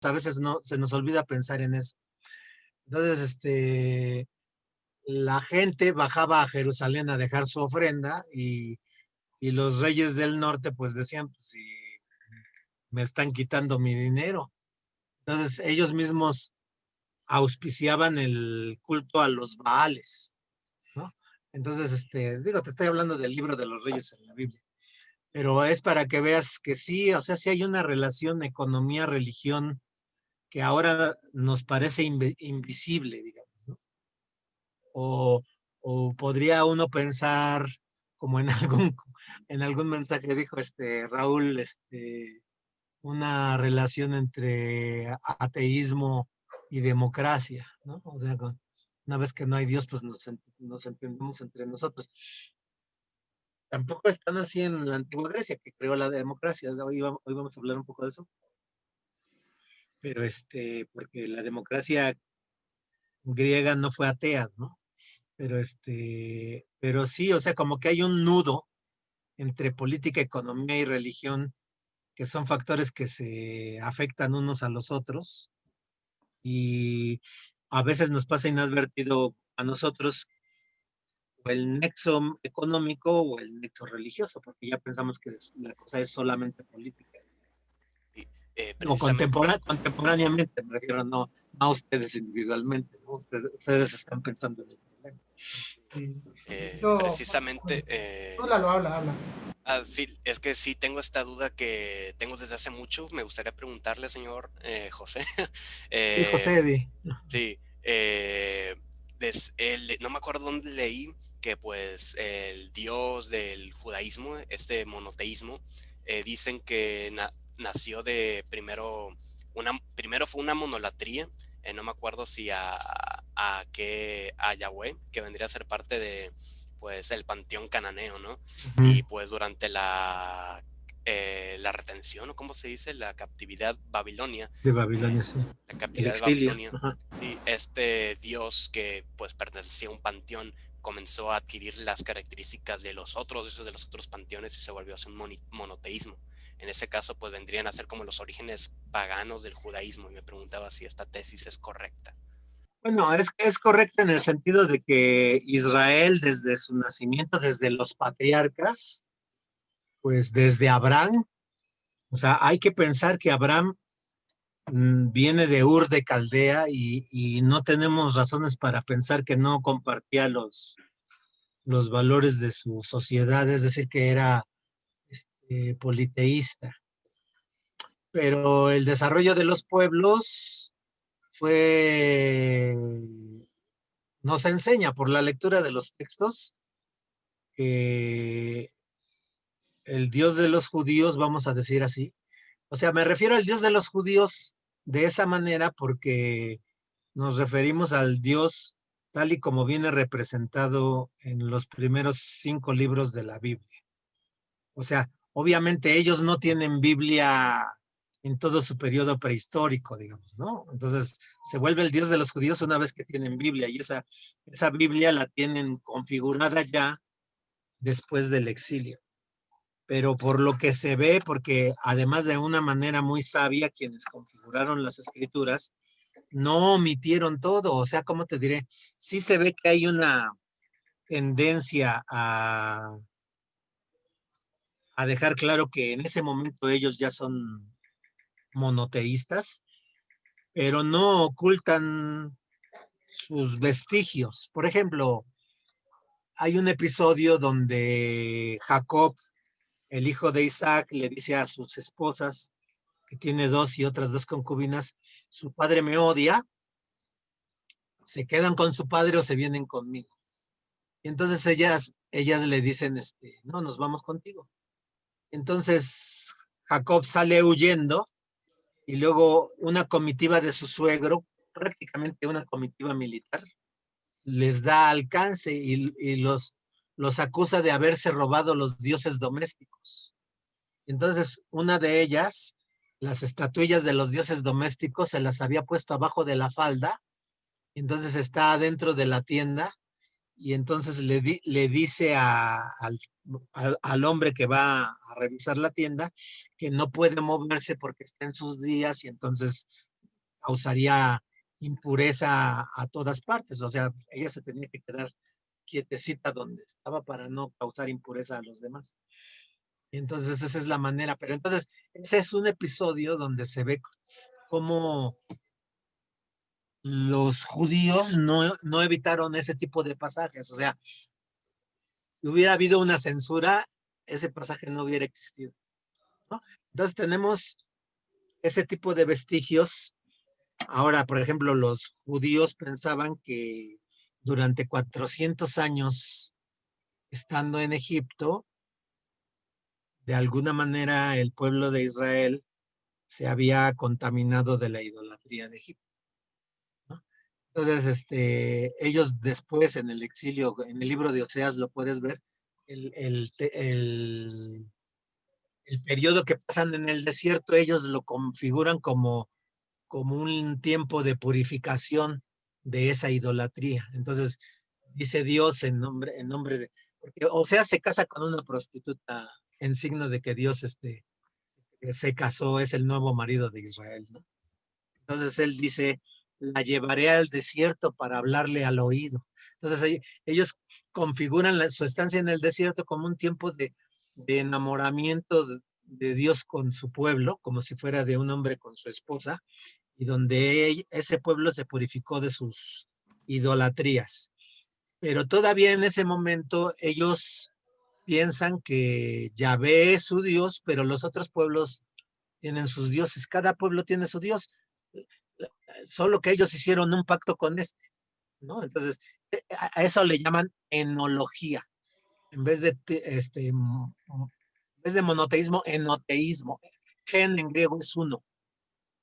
a veces no se nos olvida pensar en eso. Entonces, la gente bajaba a Jerusalén a dejar su ofrenda y los reyes del norte pues decían, pues si me están quitando mi dinero. Entonces ellos mismos auspiciaban el culto a los Baales, ¿no? Entonces, digo, te estoy hablando del libro de los reyes en la Biblia, pero es para que veas que sí, o sea, sí hay una relación economía-religión que ahora nos parece invisible, digamos, ¿no? O, o podría uno pensar, como en algún mensaje dijo Raúl, una relación entre ateísmo y democracia, ¿no? O sea, una vez que no hay Dios, pues nos entendemos entre nosotros. Tampoco están así en la antigua Grecia, que creó la democracia. Hoy vamos a hablar un poco de eso, pero porque la democracia griega no fue atea, ¿no? Pero sí, o sea, como que hay un nudo entre política, economía y religión, que son factores que se afectan unos a los otros y a veces nos pasa inadvertido a nosotros o el nexo económico o el nexo religioso, porque ya pensamos que la cosa es solamente política. Y, O precisamente, contemporáneamente, me refiero, no a ustedes individualmente, ¿no? Ustedes están pensando en el problema. Sí. Yo, precisamente, háblalo, habla. sí, es que sí tengo esta duda que tengo desde hace mucho. Me gustaría preguntarle, señor José. Sí, eh, José Eddy. sí, no me acuerdo dónde leí que pues el dios del judaísmo, este monoteísmo, dicen que nació de primero fue una monolatría. No me acuerdo si a Yahweh, que vendría a ser parte de pues el panteón cananeo, ¿no? Ujú. Y pues durante la retención, o cómo se dice, la captividad babilonia, De eh, Babilonia, sí. la El captividad de exilio. Babilonia, Ajá. y este dios que pues pertenecía a un panteón comenzó a adquirir las características de los otros dioses de los otros panteones y se volvió a hacer un monoteísmo. En ese caso pues vendrían a ser como los orígenes paganos del judaísmo, y me preguntaba si esta tesis es correcta. Bueno, es correcto en el sentido de que Israel desde su nacimiento, desde los patriarcas, pues desde Abraham, o sea, hay que pensar que Abraham viene de Ur de Caldea y no tenemos razones para pensar que no compartía los valores de su sociedad, es decir, que era politeísta. Pero el desarrollo de los pueblos fue, nos enseña por la lectura de los textos que el Dios de los judíos, vamos a decir así, o sea, me refiero al Dios de los judíos de esa manera porque nos referimos al Dios tal y como viene representado en los primeros 5 libros de la Biblia. O sea, obviamente ellos no tienen Biblia en todo su periodo prehistórico, digamos, ¿no? Entonces se vuelve el Dios de los judíos una vez que tienen Biblia y esa Biblia la tienen configurada ya después del exilio. Pero por lo que se ve, porque además de una manera muy sabia, quienes configuraron las escrituras, no omitieron todo, o sea, ¿cómo te diré? Sí se ve que hay una tendencia a dejar claro que en ese momento ellos ya son monoteístas, pero no ocultan sus vestigios. Por ejemplo, hay un episodio donde Jacob, el hijo de Isaac, le dice a sus esposas, que tiene dos y otras dos concubinas, su padre me odia, se quedan con su padre o se vienen conmigo. Y entonces ellas le dicen, no, nos vamos contigo. Entonces Jacob sale huyendo y luego una comitiva de su suegro, prácticamente una comitiva militar, les da alcance y los acusa de haberse robado los dioses domésticos. Entonces, una de ellas, las estatuillas de los dioses domésticos, se las había puesto abajo de la falda, entonces está adentro de la tienda y entonces le dice al hombre que va a revisar la tienda que no puede moverse porque está en sus días y entonces causaría impureza a todas partes. O sea, ella se tenía que quedar quietecita donde estaba para no causar impureza a los demás. Y entonces esa es la manera. Pero entonces ese es un episodio donde se ve cómo los judíos no evitaron ese tipo de pasajes. O sea, si hubiera habido una censura, ese pasaje no hubiera existido, ¿no? Entonces tenemos ese tipo de vestigios. Ahora, por ejemplo, los judíos pensaban que durante 400 años estando en Egipto, de alguna manera el pueblo de Israel se había contaminado de la idolatría de Egipto, ¿no? Entonces, ellos después en el exilio, en el libro de Oseas lo puedes ver, el, el, el, el periodo que pasan en el desierto, ellos lo configuran como un tiempo de purificación de esa idolatría. Entonces, dice Dios en nombre de, porque Oseas se casa con una prostituta en signo de que Dios se casó, es el nuevo marido de Israel, ¿no? Entonces él dice, la llevaré al desierto para hablarle al oído. Entonces ellos configuran su estancia en el desierto como un tiempo de enamoramiento de Dios con su pueblo, como si fuera de un hombre con su esposa, y donde ese pueblo se purificó de sus idolatrías. Pero todavía en ese momento ellos piensan que Yahvé es su Dios, pero los otros pueblos tienen sus dioses. Cada pueblo tiene su Dios, solo que ellos hicieron un pacto con ¿no? Entonces, a eso le llaman enología. En vez de, en vez de monoteísmo, enoteísmo. Gen en griego es uno.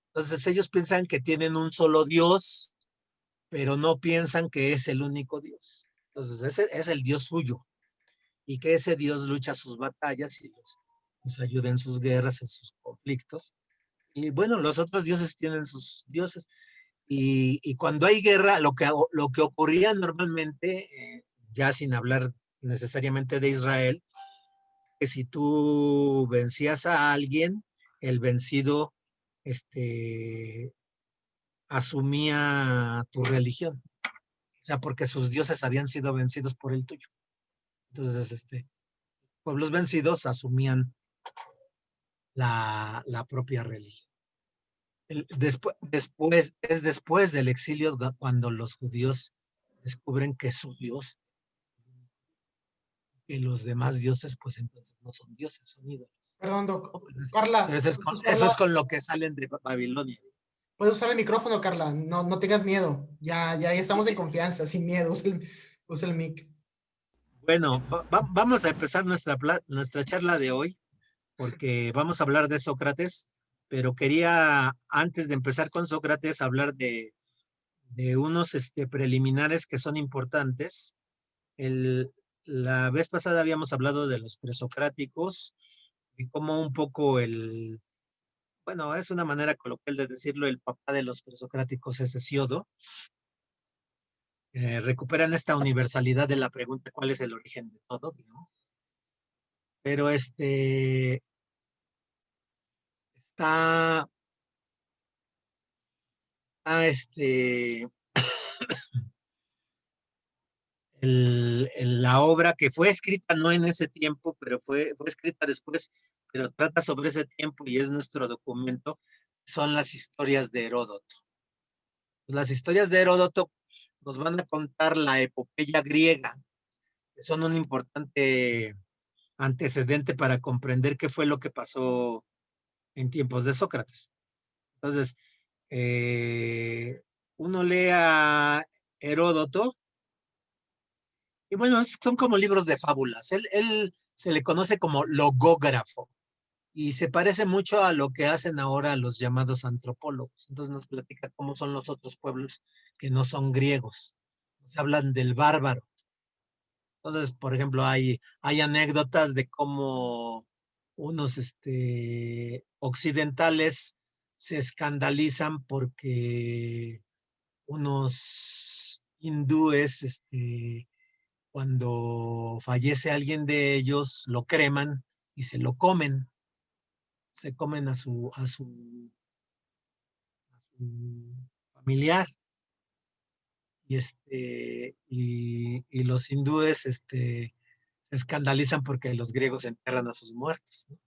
Entonces ellos piensan que tienen un solo Dios, pero no piensan que es el único Dios. Entonces ese es el Dios suyo y que ese Dios lucha sus batallas y los ayuda en sus guerras, en sus conflictos. Y bueno, los otros dioses tienen sus dioses. Y cuando hay guerra, lo que ocurría normalmente, ya sin hablar necesariamente de Israel, que si tú vencías a alguien, el vencido asumía tu religión. O sea, porque sus dioses habían sido vencidos por el tuyo. Entonces, pueblos vencidos asumían la propia religión. Después del exilio cuando los judíos descubren que su Dios, que los demás dioses, pues entonces no son dioses, son ídolos. Perdón, ¿No? Carla, Pero eso es con lo que salen de Babilonia. puedes usar el micrófono, Carla, no tengas miedo, ya estamos en confianza, sin miedo, usa el mic. Bueno, vamos a empezar nuestra charla de hoy, porque vamos a hablar de Sócrates, pero quería, antes de empezar con Sócrates, hablar de unos preliminares que son importantes. La vez pasada habíamos hablado de los presocráticos y cómo un poco bueno, es una manera coloquial de decirlo, el papá de los presocráticos es Hesiodo. Recuperan esta universalidad de la pregunta ¿cuál es el origen de todo? Digamos. Pero está la obra que fue escrita no en ese tiempo, pero fue escrita después, pero trata sobre ese tiempo y es nuestro documento, son las historias de Heródoto. Las historias de Heródoto nos van a contar la epopeya griega, que son un importante antecedente para comprender qué fue lo que pasó en tiempos de Sócrates. Entonces, uno lee a Heródoto y bueno, son como libros de fábulas. Él se le conoce como logógrafo y se parece mucho a lo que hacen ahora los llamados antropólogos. Entonces nos platica cómo son los otros pueblos que no son griegos. Nos hablan del bárbaro. Entonces, por ejemplo, hay anécdotas de cómo unos occidentales se escandalizan porque unos hindúes, cuando fallece alguien de ellos, lo creman y se lo comen. Se comen a su familiar. Y los hindúes se escandalizan porque los griegos enterran a sus muertos, ¿no?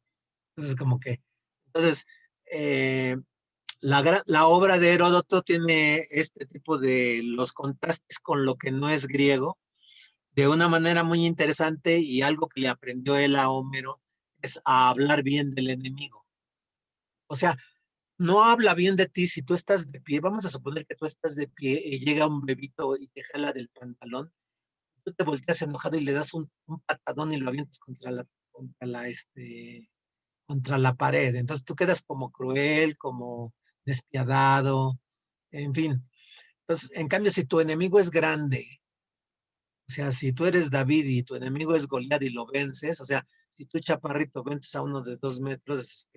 Entonces, como que, entonces, eh, la obra de Heródoto tiene este tipo de los contrastes con lo que no es griego, de una manera muy interesante, y algo que le aprendió él a Homero es a hablar bien del enemigo. O sea, no habla bien de ti si tú estás de pie. Vamos a suponer que tú estás de pie y llega un bebito y te jala del pantalón. Tú te volteas enojado y le das un patadón y lo avientas contra la pared. Entonces tú quedas como cruel, como despiadado, en fin. Entonces, en cambio, si tu enemigo es grande, o sea, si tú eres David y tu enemigo es Goliat y lo vences, o sea, si tú chaparrito vences a uno de 2 metros,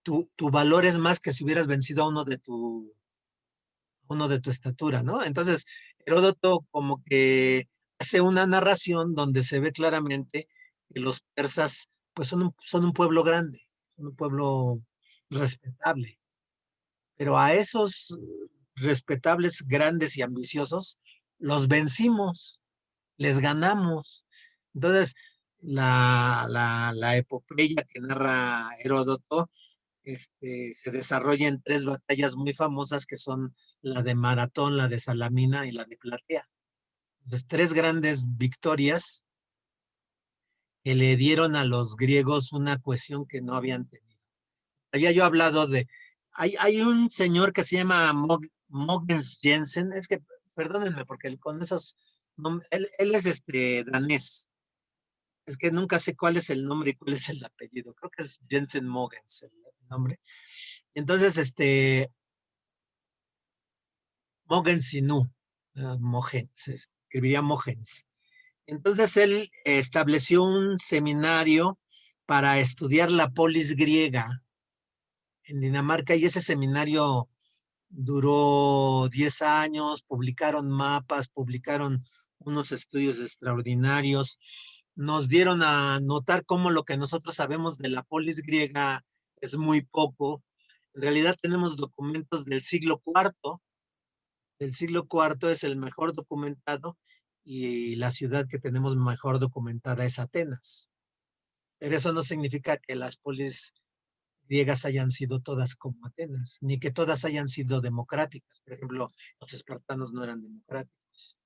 tu valor es más que si hubieras vencido a uno de tu estatura, ¿no? Entonces, Heródoto como que hace una narración donde se ve claramente que los persas, pues son un pueblo grande, son un pueblo respetable, pero a esos respetables, grandes y ambiciosos, los vencimos, les ganamos. Entonces, la epopeya que narra Heródoto se desarrolla en 3 batallas muy famosas que son la de Maratón, la de Salamina y la de Platea. Entonces, 3 grandes victorias que le dieron a los griegos una cohesión que no habían tenido. Había yo hablado hay un señor que se llama Mogens Jensen, es que, perdónenme, porque con esos, él es danés, es que nunca sé cuál es el nombre y cuál es el apellido, creo que es Jensen Mogens el nombre. Entonces, Mogens Sinu, Mogens, se escribiría Mogens. Entonces él estableció un seminario para estudiar la polis griega en Dinamarca, y ese seminario duró 10 años, publicaron mapas, publicaron unos estudios extraordinarios, nos dieron a notar cómo lo que nosotros sabemos de la polis griega es muy poco. En realidad tenemos documentos del siglo IV es el mejor documentado, y la ciudad que tenemos mejor documentada es Atenas. Pero eso no significa que las polis griegas hayan sido todas como Atenas, ni que todas hayan sido democráticas. Por ejemplo, los espartanos no eran democráticos.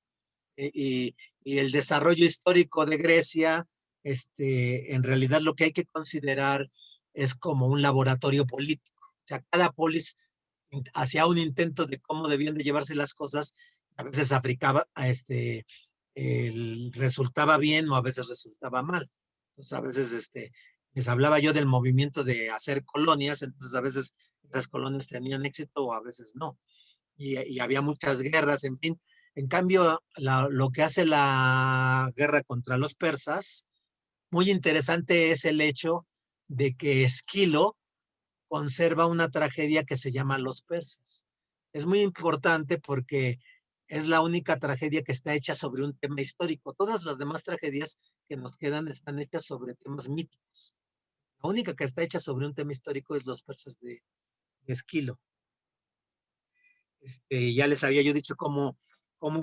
Y el desarrollo histórico de Grecia, en realidad lo que hay que considerar es como un laboratorio político. O sea, cada polis hacía un intento de cómo debían de llevarse las cosas, a veces resultaba bien o a veces resultaba mal. Entonces, a veces les hablaba yo del movimiento de hacer colonias, entonces a veces esas colonias tenían éxito o a veces no. Y había muchas guerras, en fin. En cambio, lo que hace la guerra contra los persas, muy interesante es el hecho de que Esquilo conserva una tragedia que se llama Los Persas. Es muy importante porque es la única tragedia que está hecha sobre un tema histórico. Todas las demás tragedias que nos quedan están hechas sobre temas míticos. La única que está hecha sobre un tema histórico es Los Persas de Esquilo. Ya les había yo dicho cómo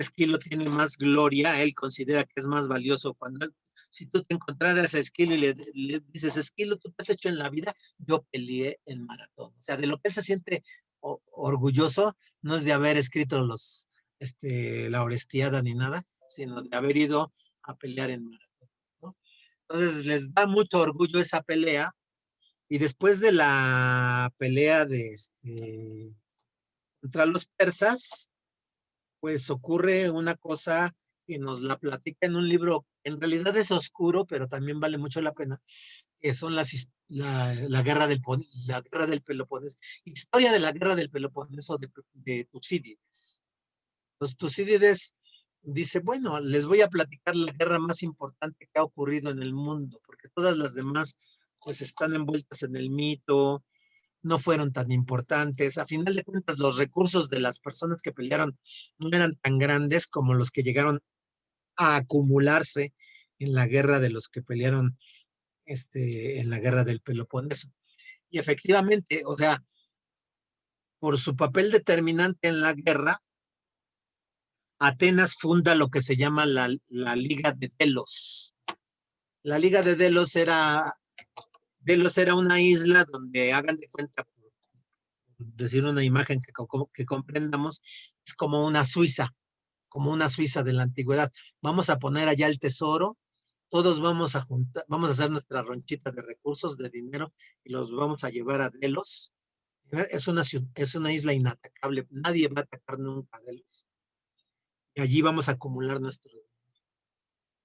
Esquilo tiene más gloria, él considera que es más valioso si tú te encontraras a Esquilo y le dices, Esquilo, ¿tú te has hecho en la vida? Yo peleé en maratón. O sea, de lo que él se siente orgulloso no es de haber escrito la Orestiada ni nada, sino de haber ido a pelear en maratón, ¿no? Entonces les da mucho orgullo esa pelea, y después de la pelea contra los persas, pues ocurre una cosa que nos la platica en un libro, en realidad es oscuro, pero también vale mucho la pena, que son la guerra del Peloponeso, historia de la guerra del Peloponeso de Tucídides. Los Tucídides dice, bueno, les voy a platicar la guerra más importante que ha ocurrido en el mundo, porque todas las demás pues están envueltas en el mito, no fueron tan importantes. A final de cuentas, los recursos de las personas que pelearon no eran tan grandes como los que llegaron a acumularse en la guerra de los que pelearon en la guerra del Peloponeso. Y efectivamente, o sea, por su papel determinante en la guerra, Atenas funda lo que se llama la Liga de Delos. La Liga de Delos era una isla donde, hagan de cuenta, por decir una imagen que comprendamos, es como una Suiza de la antigüedad. Vamos a poner allá el tesoro, todos vamos a juntar, vamos a hacer nuestra ronchita de recursos, de dinero, y los vamos a llevar a Delos. Es una isla inatacable, nadie va a atacar nunca a Delos. Y allí vamos a acumular nuestro.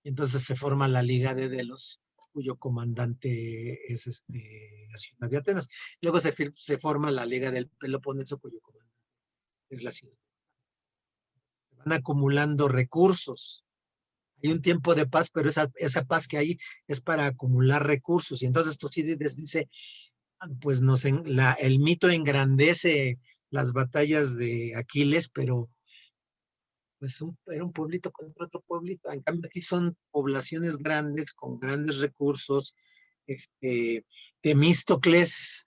Entonces se forma la Liga de Delos, cuyo comandante es la ciudad de Atenas. Luego se forma la Liga del Peloponeso, cuyo comandante es la ciudad. Se van acumulando recursos. Hay un tiempo de paz, pero esa paz que hay es para acumular recursos. Y entonces Tucídides dice, pues el mito engrandece las batallas de Aquiles, pero pues era un pueblito contra otro pueblito. En cambio, aquí son poblaciones grandes, con grandes recursos. Temístocles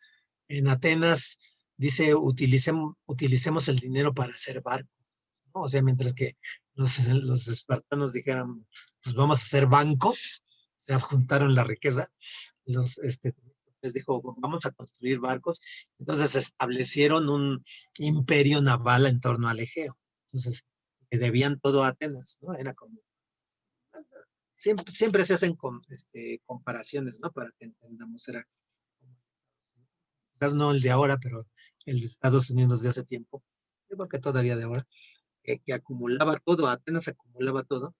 en Atenas dice, utilicemos el dinero para hacer barcos, ¿no? O sea, mientras que los espartanos dijeran, pues vamos a hacer bancos, se juntaron la riqueza, les dijo, vamos a construir barcos. Entonces establecieron un imperio naval en torno al Egeo. Entonces, que debían todo a Atenas, ¿no? Era como, siempre se hacen comparaciones, ¿no? Para que entendamos, era, quizás no el de ahora, pero el de Estados Unidos de hace tiempo, yo creo que todavía de ahora, que acumulaba todo, Atenas acumulaba todo.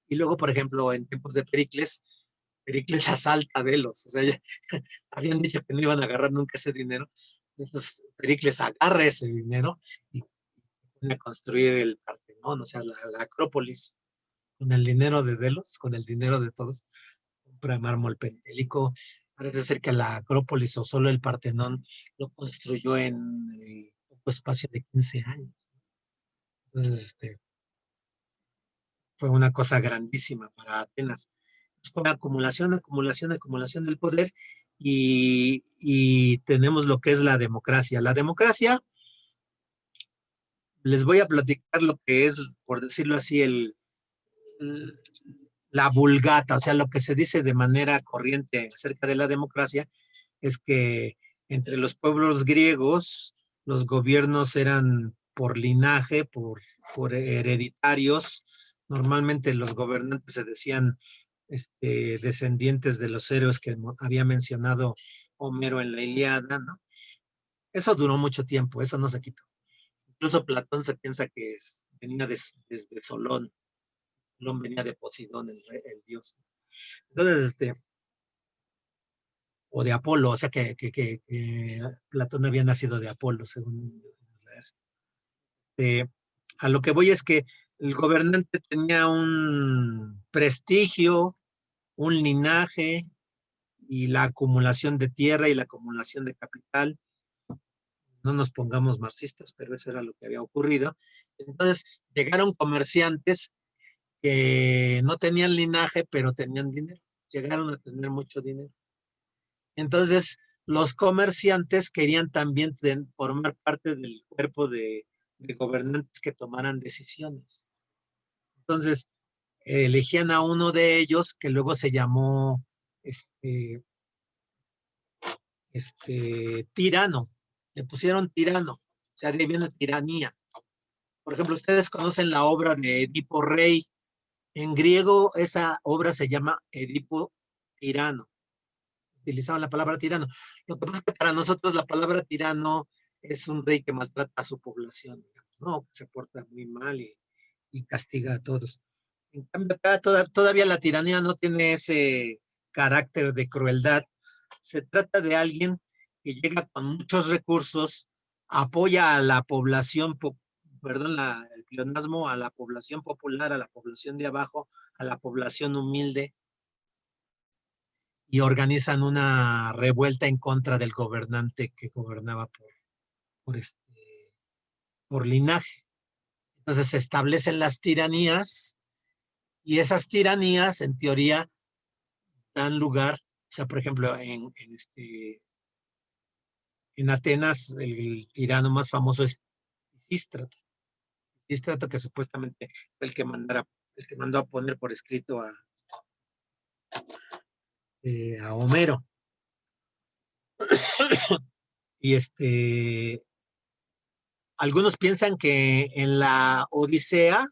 Y luego, por ejemplo, en tiempos de Pericles asalta a Delos, o sea, ya, habían dicho que no iban a agarrar nunca ese dinero, entonces Pericles agarra ese dinero y pone a construir el Partenón, o sea, la Acrópolis, con el dinero de Delos, con el dinero de todos, compra mármol pentélico. Parece ser que la Acrópolis o solo el Partenón lo construyó en poco espacio de 15 años. Entonces, fue una cosa grandísima para Atenas. Fue acumulación, acumulación, acumulación del poder y tenemos lo que es la democracia. La democracia, les voy a platicar lo que es, por decirlo así, la vulgata, o sea, lo que se dice de manera corriente acerca de la democracia es que entre los pueblos griegos los gobiernos eran por linaje, por hereditarios. Normalmente los gobernantes se decían descendientes de los héroes que había mencionado Homero en la Ilíada, ¿no? Eso duró mucho tiempo, eso no se quitó. Incluso Platón se piensa que venía desde Solón. Solón venía de Poseidón, el dios. Entonces, o de Apolo, o sea que Platón había nacido de Apolo, según a lo que voy es que el gobernante tenía un prestigio, un linaje y la acumulación de tierra y la acumulación de capital. No nos pongamos marxistas, pero eso era lo que había ocurrido. Entonces llegaron comerciantes que no tenían linaje, pero tenían dinero. Llegaron a tener mucho dinero. Entonces, los comerciantes querían también formar parte del cuerpo de gobernantes que tomaran decisiones. Entonces, elegían a uno de ellos que luego se llamó tirano. Le pusieron tirano, o sea, de ahí viene tiranía. Por ejemplo, ustedes conocen la obra de Edipo Rey. En griego, esa obra se llama Edipo Tirano. Utilizaban la palabra tirano. Lo que pasa es que para nosotros la palabra tirano es un rey que maltrata a su población, digamos, ¿no? Que se porta muy mal y castiga a todos. En cambio, acá todavía la tiranía no tiene ese carácter de crueldad. Se trata de alguien que llega con muchos recursos, apoya a la población, perdón, el pleonasmo, a la población popular, a la población de abajo, a la población humilde, y organizan una revuelta en contra del gobernante que gobernaba por, por linaje. Entonces se establecen las tiranías y esas tiranías, en teoría, dan lugar, o sea, por ejemplo, en Atenas el tirano más famoso es Pisístrato. Pisístrato, que supuestamente fue el que mandó a poner por escrito a Homero. Y algunos piensan que en la Odisea,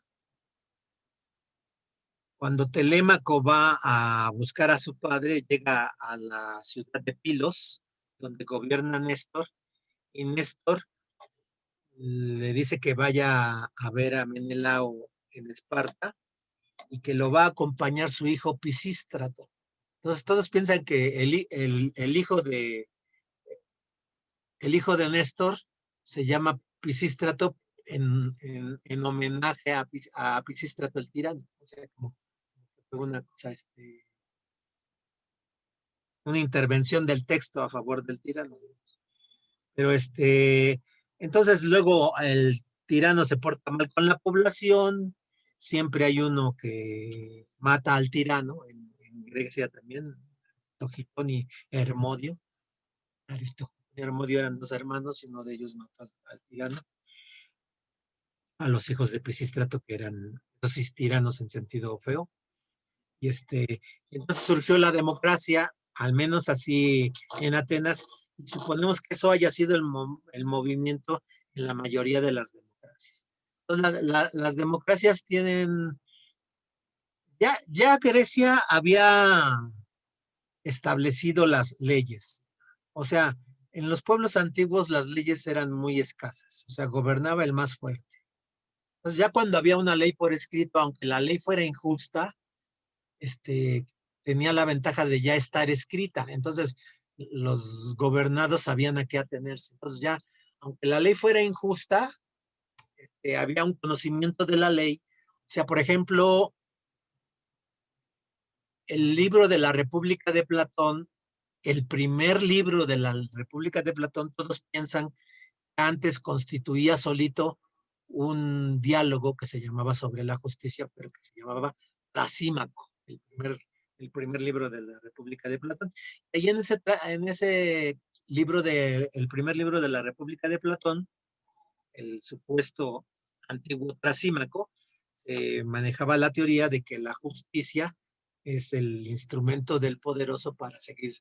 cuando Telémaco va a buscar a su padre, llega a la ciudad de Pilos, donde gobierna Néstor, y Néstor le dice que vaya a ver a Menelao en Esparta y que lo va a acompañar su hijo Pisístrato. Entonces todos piensan que el hijo de Néstor se llama Pisístrato en homenaje a Pisístrato el tirano. O sea, como una cosa, una intervención del texto a favor del tirano. Pero entonces luego el tirano se porta mal con la población, siempre hay uno que mata al tirano, en Grecia también, Aristogitón y Hermodio. Aristogitón y Hermodio eran dos hermanos y uno de ellos mató al tirano, a los hijos de Pisístrato, que eran esos tiranos en sentido feo. Y entonces surgió la democracia, al menos así en Atenas, y suponemos que eso haya sido el movimiento en la mayoría de las democracias. Entonces, las democracias tienen, ya Grecia había establecido las leyes. O sea, en los pueblos antiguos las leyes eran muy escasas, o sea, gobernaba el más fuerte. Entonces, ya cuando había una ley por escrito, aunque la ley fuera injusta, tenía la ventaja de ya estar escrita. Entonces, los gobernados sabían a qué atenerse. Entonces, ya, aunque la ley fuera injusta, había un conocimiento de la ley. O sea, por ejemplo, el libro de la República de Platón, el primer libro de la República de Platón, todos piensan que antes constituía solito un diálogo que se llamaba Sobre la Justicia, pero que se llamaba Trasímaco, el primer libro de la República de Platón. Y en ese libro el primer libro de la República de Platón, el supuesto antiguo Trasímaco, se manejaba la teoría de que la justicia es el instrumento del poderoso para seguir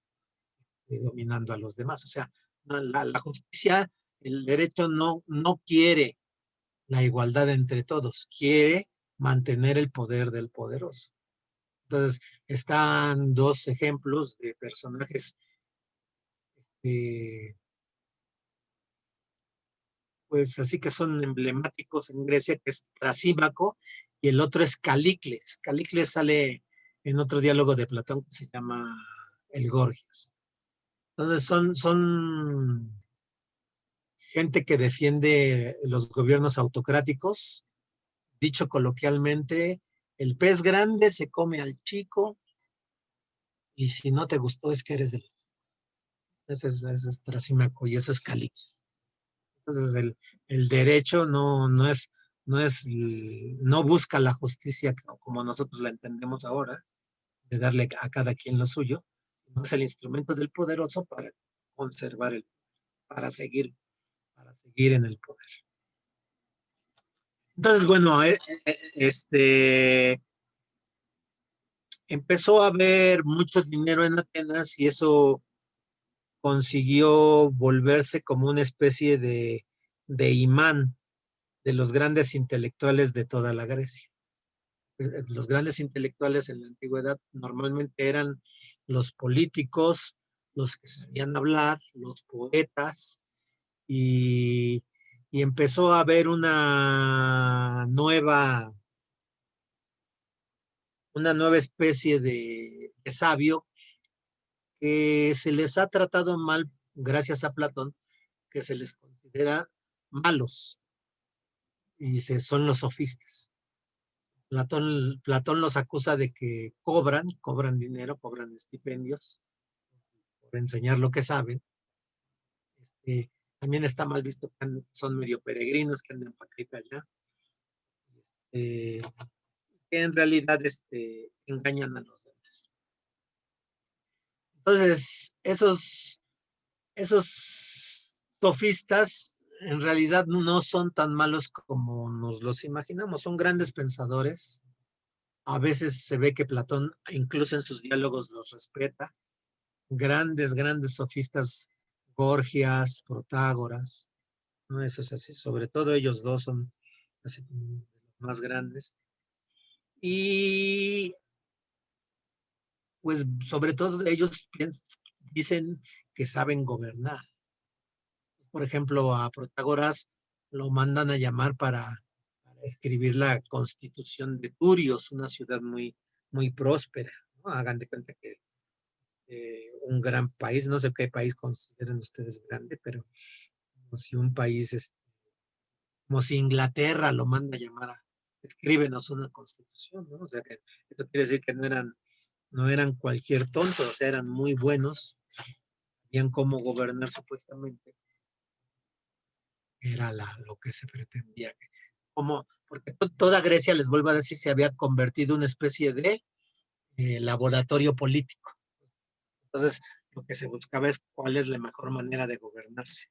dominando a los demás. O sea, la justicia, el derecho no quiere la igualdad entre todos, quiere mantener el poder del poderoso. Entonces, están dos ejemplos de personajes, pues así que son emblemáticos en Grecia, que es Trasímaco y el otro es Calicles. Calicles sale en otro diálogo de Platón que se llama El Gorgias. Entonces, son gente que defiende los gobiernos autocráticos. Dicho coloquialmente, el pez grande se come al chico y si no te gustó es que eres del... Ese es Trasímaco y eso es Cali. Entonces el derecho no busca la justicia como nosotros la entendemos ahora, de darle a cada quien lo suyo, no es el instrumento del poderoso para conservar para seguir en el poder. Entonces, bueno, empezó a haber mucho dinero en Atenas y eso consiguió volverse como una especie de imán de los grandes intelectuales de toda la Grecia. Los grandes intelectuales en la antigüedad normalmente eran los políticos, los que sabían hablar, los poetas, y, y empezó a haber una nueva especie de sabio que se les ha tratado mal gracias a Platón, que se les considera malos, y son los sofistas. Platón los acusa de que cobran dinero, cobran estipendios por enseñar lo que saben. También está mal visto que son medio peregrinos, que andan para acá y para allá. Que en realidad engañan a los demás. Entonces, esos sofistas en realidad no son tan malos como nos los imaginamos, son grandes pensadores. A veces se ve que Platón, incluso en sus diálogos, los respeta. Grandes sofistas, Gorgias, Protágoras, ¿no? Eso es así, sobre todo ellos dos son así como de los más grandes. Y pues sobre todo ellos dicen que saben gobernar. Por ejemplo, a Protágoras lo mandan a llamar para escribir la constitución de Turios, una ciudad muy próspera, ¿no? Hagan de cuenta que un gran país, no sé qué país consideran ustedes grande, pero como si un país, como si Inglaterra lo manda a llamar a, escríbenos una constitución, ¿no? O sea que esto quiere decir que no eran cualquier tonto, o sea, eran muy buenos, sabían cómo gobernar supuestamente, era lo que se pretendía. Porque toda Grecia, les vuelvo a decir, se había convertido en una especie de laboratorio político. Entonces, lo que se buscaba es cuál es la mejor manera de gobernarse.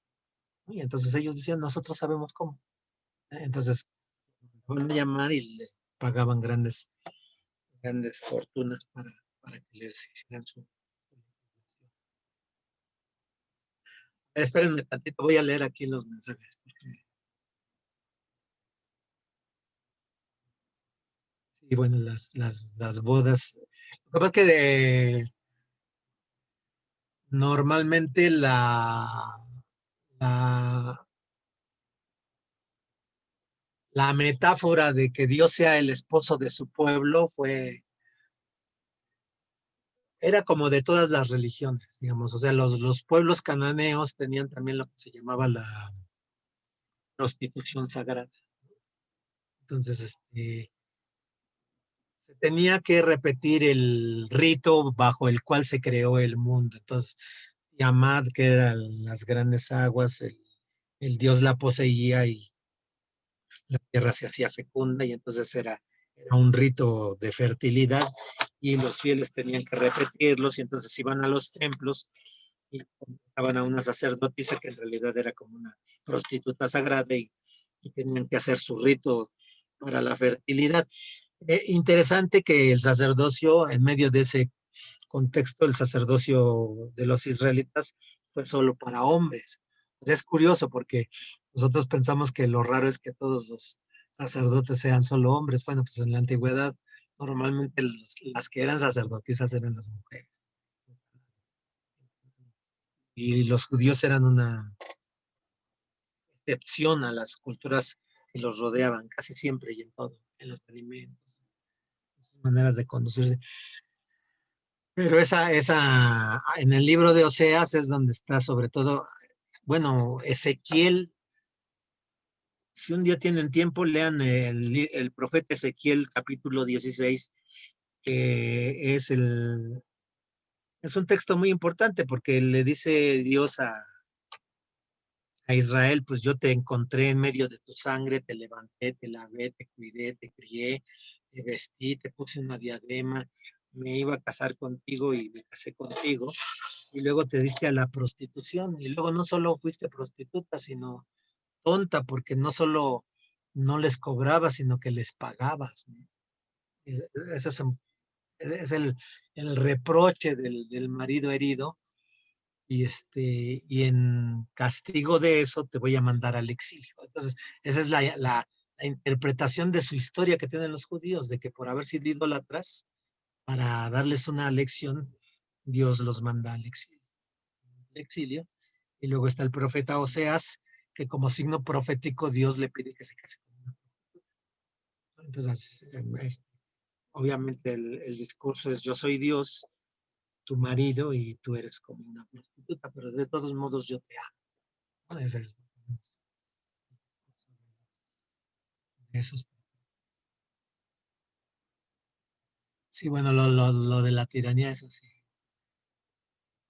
Y entonces ellos decían, nosotros sabemos cómo. Entonces, van a llamar y les pagaban grandes fortunas para que les hicieran su. Espérenme tantito, voy a leer aquí los mensajes. Y bueno, las bodas. Lo que pasa es que normalmente la, la metáfora de que Dios sea el esposo de su pueblo era como de todas las religiones, digamos. O sea, los pueblos cananeos tenían también lo que se llamaba la prostitución sagrada. Entonces, se tenía que repetir el rito bajo el cual se creó el mundo. Entonces, Yamad, que eran las grandes aguas, el dios la poseía y la tierra se hacía fecunda y entonces era un rito de fertilidad y los fieles tenían que repetirlos y entonces iban a los templos y contrataban a una sacerdotisa que en realidad era como una prostituta sagrada y tenían que hacer su rito para la fertilidad. Interesante que el sacerdocio, en medio de ese contexto, el sacerdocio de los israelitas fue solo para hombres. Pues es curioso porque nosotros pensamos que lo raro es que todos los sacerdotes sean solo hombres. Bueno, pues en la antigüedad normalmente las que eran sacerdotisas eran las mujeres. Y los judíos eran una excepción a las culturas que los rodeaban, casi siempre y en todo, en los alimentos, en sus maneras de conducirse. Pero en el libro de Oseas es donde está sobre todo, bueno, Ezequiel, si un día tienen tiempo, lean el profeta Ezequiel capítulo 16, que es un texto muy importante porque le dice Dios a Israel, pues yo te encontré en medio de tu sangre, te levanté, te lavé, te cuidé, te crié, te vestí, te puse una diadema, me iba a casar contigo y me casé contigo, y luego te diste a la prostitución, y luego no solo fuiste prostituta, sino tonta, porque no solo no les cobrabas, sino que les pagabas, ¿no? Eso es el reproche del marido herido, y en castigo de eso te voy a mandar al exilio. Entonces, esa es la interpretación de su historia que tienen los judíos, de que por haber sido idólatras, para darles una lección, Dios los manda al exilio. Y luego está el profeta Oseas, que como signo profético Dios le pide que se case con una prostituta. Entonces, obviamente el discurso es yo soy Dios, tu marido, y tú eres como una prostituta, pero de todos modos yo te amo, ¿no? Ese es esos. Sí, bueno, lo de la tiranía, eso sí.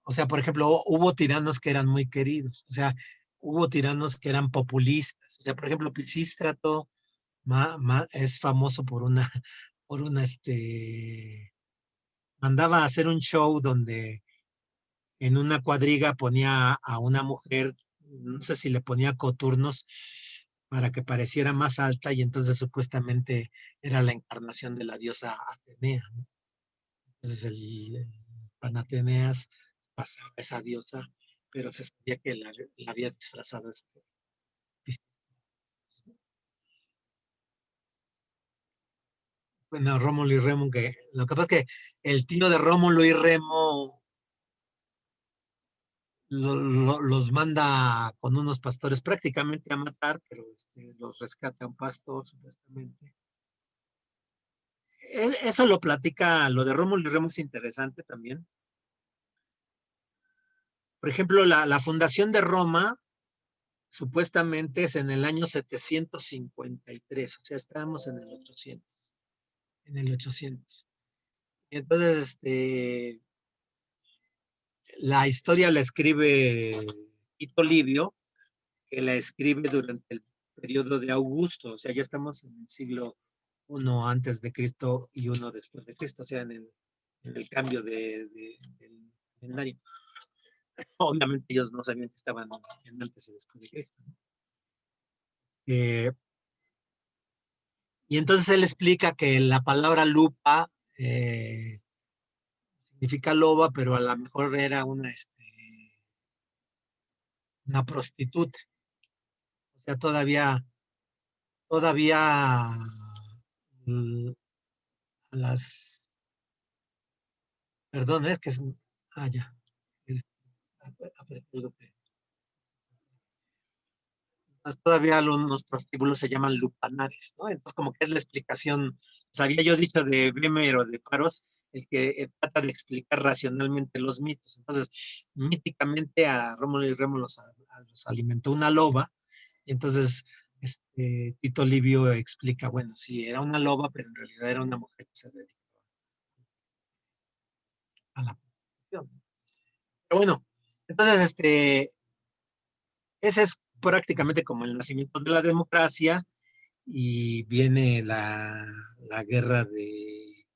O sea, por ejemplo, hubo tiranos que eran muy queridos, o sea, hubo tiranos que eran populistas. O sea, por ejemplo, Pisístrato es famoso mandaba a hacer un show donde en una cuadriga ponía a una mujer no sé si le ponía coturnos para que pareciera más alta y entonces supuestamente era la encarnación de la diosa Atenea, ¿no? Entonces el Panateneas pasaba a esa diosa, pero se sabía que la había disfrazado bueno, Rómulo y Remo, que lo que pasa es que el tío de Rómulo y Remo los manda con unos pastores prácticamente a matar, pero los rescata un pastor, supuestamente. Eso lo platica, lo de Rómulo y Remo es interesante también. Por ejemplo, la fundación de Roma supuestamente es en el año 753, o sea, estábamos en el 800. En el 800. Y entonces, la historia la escribe Tito Livio, que la escribe durante el periodo de Augusto, o sea, ya estamos en el siglo I antes de Cristo y I después de Cristo, o sea, en el cambio del calendario. Obviamente ellos no sabían que estaban en antes y después de Cristo. Eh, y entonces él explica que la palabra lupa significa loba, pero a lo mejor era una prostituta. O sea, todavía mm, las, perdón, es que es, ya, es- todavía los prostíbulos se llaman lupanares, ¿no? Entonces, como que es la explicación, pues, había yo dicho de Bemer o de Paros, el que trata de explicar racionalmente los mitos. Entonces, míticamente a Rómulo y Remo los alimentó una loba, y entonces Tito Livio explica, bueno, sí, era una loba, pero en realidad era una mujer que se dedicaba a la prostitución. Pero bueno, entonces, ese es prácticamente como el nacimiento de la democracia y viene la guerra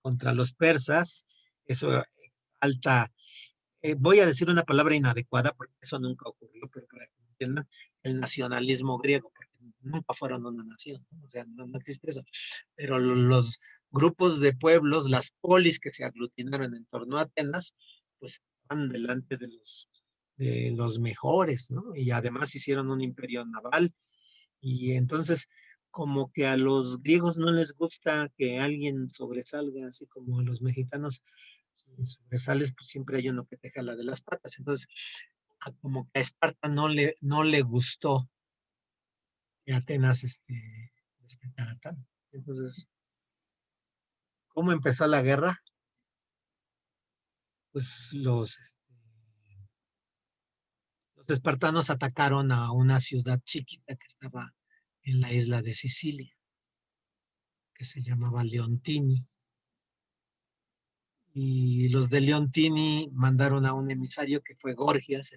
contra los persas. Eso alta, voy a decir una palabra inadecuada porque eso nunca ocurrió, pero para que entiendan, el nacionalismo griego, porque nunca fueron una nación, ¿no? O sea, no existe eso. Pero los grupos de pueblos, las polis que se aglutinaron en torno a Atenas, pues estaban delante de los mejores, ¿no? Y además hicieron un imperio naval y entonces como que a los griegos no les gusta que alguien sobresalga, así como a los mexicanos, si sobresales, pues siempre hay uno que te jala de las patas. Entonces, como que a Esparta no le gustó que Atenas destacara tanto. Entonces, ¿cómo empezó la guerra? Pues los espartanos atacaron a una ciudad chiquita que estaba en la isla de Sicilia, que se llamaba Leontini. Y los de Leontini mandaron a un emisario que fue Gorgias,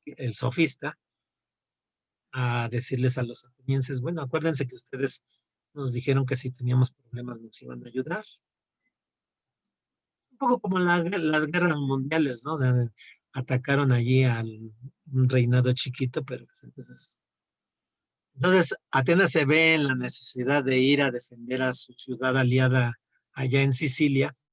el sofista, a decirles a los atenienses, bueno, acuérdense que ustedes nos dijeron que si teníamos problemas nos iban a ayudar. Un poco como las guerras mundiales, ¿no? O sea, atacaron allí al un reinado chiquito, pero pues, entonces Atenas se ve en la necesidad de ir a defender a su ciudad aliada allá en Sicilia,